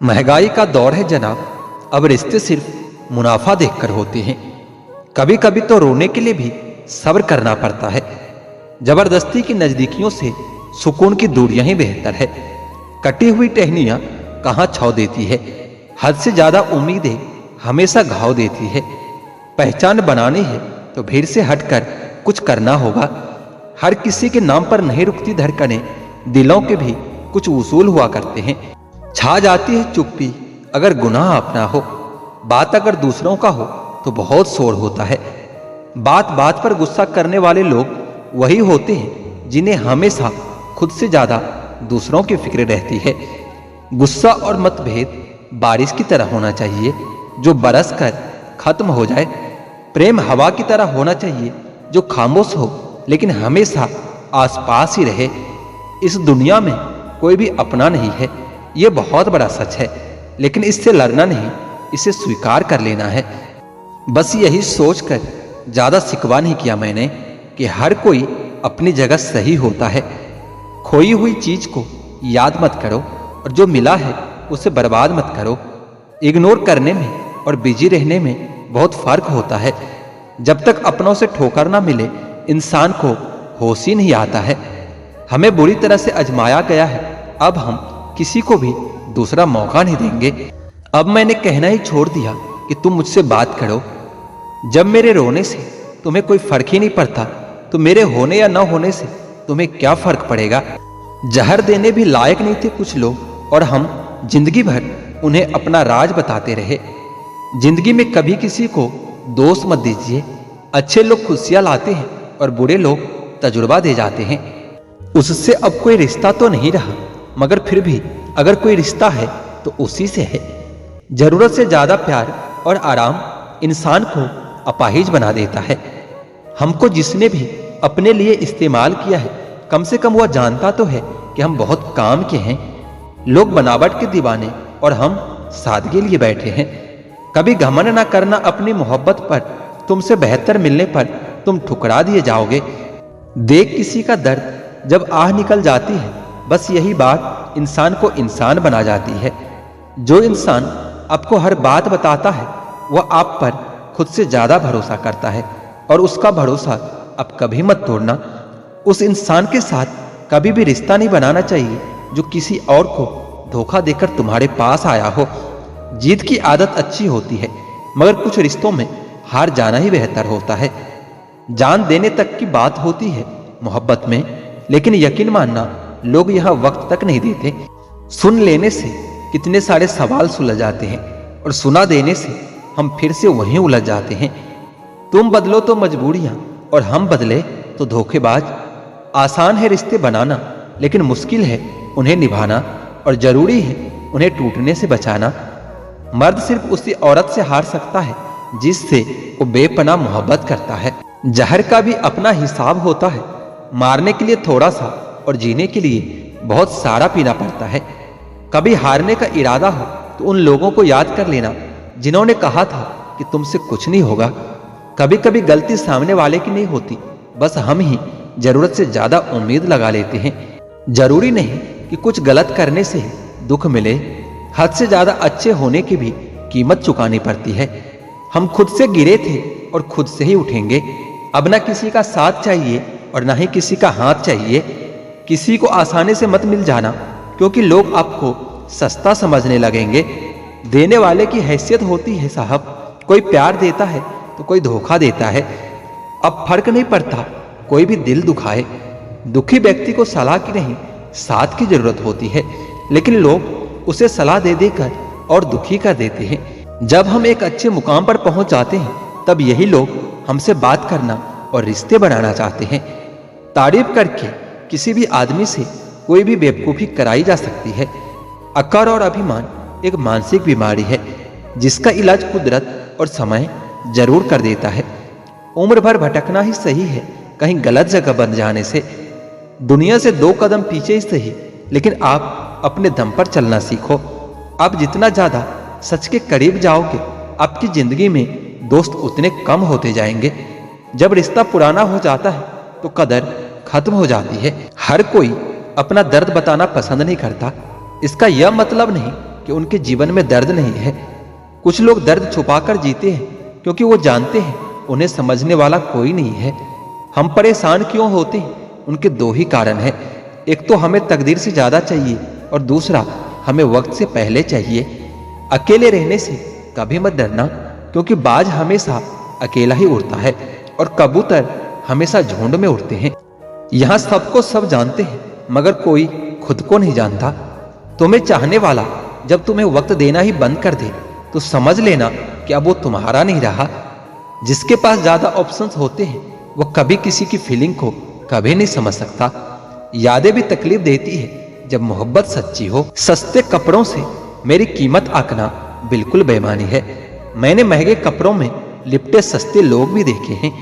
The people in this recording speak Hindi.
महंगाई का दौर है जनाब। अब रिश्ते सिर्फ मुनाफा देखकर होते हैं। कभी कभी तो रोने के लिए भी सब्र करना पड़ता है। जबरदस्ती की नजदीकियों से सुकून की दूरियां ही बेहतर है। कटी हुई टहनियां कहाँ छाव देती है। हद से ज्यादा उम्मीदें हमेशा घाव देती है। पहचान बनानी है तो भीड़ से हटकर कुछ करना होगा। हर किसी के नाम पर नहीं रुकती धड़कनें, दिलों के भी कुछ उसूल हुआ करते हैं। छा जाती है चुप्पी अगर गुनाह अपना हो, बात अगर दूसरों का हो तो बहुत शोर होता है। बात बात पर गुस्सा करने वाले लोग वही होते हैं जिन्हें हमेशा खुद से ज्यादा दूसरों की फिक्र रहती है। गुस्सा और मतभेद बारिश की तरह होना चाहिए जो बरस कर खत्म हो जाए। प्रेम हवा की तरह होना चाहिए जो खामोश हो लेकिन हमेशा आसपास ही रहे। इस दुनिया में कोई भी अपना नहीं है, ये बहुत बड़ा सच है, लेकिन इससे लड़ना नहीं, इसे स्वीकार कर लेना है। बस यही सोचकर ज्यादा सिकवा नहीं किया मैंने कि हर कोई अपनी जगह सही होता है। खोई हुई चीज को याद मत करो और जो मिला है उसे बर्बाद मत करो। इग्नोर करने में और बिजी रहने में बहुत फर्क होता है। जब तक अपनों से ठोकर ना मिले इंसान को होश ही नहीं आता है। हमें बुरी तरह से आजमाया गया है, अब हम किसी को भी दूसरा मौका नहीं देंगे। अब मैंने कहना ही छोड़ दिया कि तुम मुझसे बात करो। जब मेरे रोने से तुम्हें कोई फर्क ही नहीं पड़ता तो मेरे होने या न होने से तुम्हें क्या फर्क पड़ेगा। जहर देने भी लायक नहीं थे कुछ लोग और हम जिंदगी भर उन्हें अपना राज बताते रहे। जिंदगी में कभी किसी को दोष मत दीजिए। अच्छे लोग खुशियां लाते हैं और बुरे लोग तजुर्बा दे जाते हैं। उससे अब कोई रिश्ता तो नहीं रहा, मगर फिर भी अगर कोई रिश्ता है तो उसी से है। जरूरत से ज्यादा प्यार और आराम इंसान को अपाहिज बना देता है। हमको जिसने भी अपने लिए इस्तेमाल किया है, कम से कम वह जानता तो है कि हम बहुत काम के हैं। लोग बनावट के दीवाने और हम सादगी लिए बैठे हैं। कभी घमंड ना करना अपनी मोहब्बत पर, तुमसे बेहतर मिलने पर तुम ठुकरा दिए जाओगे। देख किसी का दर्द जब आह निकल जाती है, बस यही बात इंसान को इंसान बना जाती है। जो इंसान आपको हर बात बताता है वह आप पर खुद से ज्यादा भरोसा करता है और उसका भरोसा आप कभी मत तोड़ना। उस इंसान के साथ कभी भी रिश्ता नहीं बनाना चाहिए जो किसी और को धोखा देकर तुम्हारे पास आया हो। जीत की आदत अच्छी होती है, मगर कुछ रिश्तों में हार जाना ही बेहतर होता है। जान देने तक की बात होती है मोहब्बत में, लेकिन यकीन मानना लोग यहां वक्त तक नहीं देते। सुन लेने से कितने सारे सवाल सुलझ जाते हैं और सुना देने से हम फिर से वहीं उलझ जाते हैं। तुम बदलो तो मजबूरियां और हम बदले तो धोखेबाज। आसान है रिश्ते बनाना, लेकिन मुश्किल है उन्हें निभाना, और जरूरी है उन्हें टूटने से बचाना। मर्द सिर्फ उसी औरत से हार सकता है जिससे वो बेपनाह मोहब्बत करता है। जहर का भी अपना हिसाब होता है। मारने के लिए थोड़ा सा और जीने के लिए बहुत सारा पीना पड़ता है। कभी हारने का इरादा हो तो उन लोगों को याद कर लेना जिन्होंने कहा था कि तुमसे कुछ नहीं होगा। कभी कभी गलती सामने वाले की नहीं होती, बस हम ही जरूरत से ज्यादा उम्मीद लगा लेते हैं। जरूरी नहीं कि कुछ गलत करने से दुख मिले। हद से ज्यादा अच्छे होने की भी कीमत चुकानी पड़ती है। हम खुद से गिरे थे और खुद से ही उठेंगे। अब ना किसी का साथ चाहिए और ना ही किसी का हाथ चाहिए। किसी को आसानी से मत मिल जाना, क्योंकि लोग आपको सस्ता समझने लगेंगे। देने वाले की हैसियत होती है साहब। कोई प्यार देता है तो कोई धोखा देता है। अब फर्क नहीं पड़ता कोई भी दिल दुखाए। दुखी व्यक्ति को सलाह की नहीं, साथ की जरूरत होती है, लेकिन लोग उसे सलाह दे देकर और दुखी कर देते हैं। जब हम एक अच्छे मुकाम पर पहुंच जाते हैं, तब यही लोग हमसे बात करना और रिश्ते बनाना चाहते हैं। तारीफ करके किसी भी आदमी से कोई भी बेवकूफी कराई जा सकती है। अक्कर और अभिमान एक मानसिक बीमारी है जिसका इलाज कुदरत और समय जरूर कर देता है। उम्र भर भटकना ही सही है कहीं गलत जगह बन जाने से। दुनिया से 2 कदम पीछे ही सही, लेकिन आप अपने दम पर चलना सीखो। आप जितना ज्यादा सच के करीब जाओगे, आपकी जिंदगी में दोस्त उतने कम होते जाएंगे। जब रिश्ता पुराना हो जाता है तो कदर खत्म हो जाती है। हर कोई अपना दर्द बताना पसंद नहीं करता। इसका यह मतलब नहीं कि उनके जीवन में दर्द नहीं है। कुछ लोग दर्द छुपाकर जीते हैं क्योंकि वो जानते हैं उन्हें समझने वाला कोई नहीं है। हम परेशान क्यों होते हैं? उनके दो ही कारण हैं। एक तो हमें तकदीर से ज्यादा चाहिए और दूसरा हमें वक्त से पहले चाहिए। अकेले रहने से कभी मत डरना, क्योंकि बाज हमेशा अकेला ही उड़ता है और कबूतर हमेशा झुंड में उड़ते हैं। यहाँ सबको सब जानते हैं मगर कोई खुद को नहीं जानता। तुम्हें चाहने वाला जब तुम्हें वक्त देना ही बंद कर दे तो समझ लेना कि अब वो तुम्हारा नहीं रहा। जिसके पास ज्यादा ऑप्शंस होते हैं वो कभी किसी की फीलिंग को कभी नहीं समझ सकता। यादें भी तकलीफ देती है जब मोहब्बत सच्ची हो। सस्ते कपड़ों से मेरी कीमत आंकना बिल्कुल बेईमानी है। मैंने महंगे कपड़ों में लिपटे सस्ते लोग भी देखे हैं।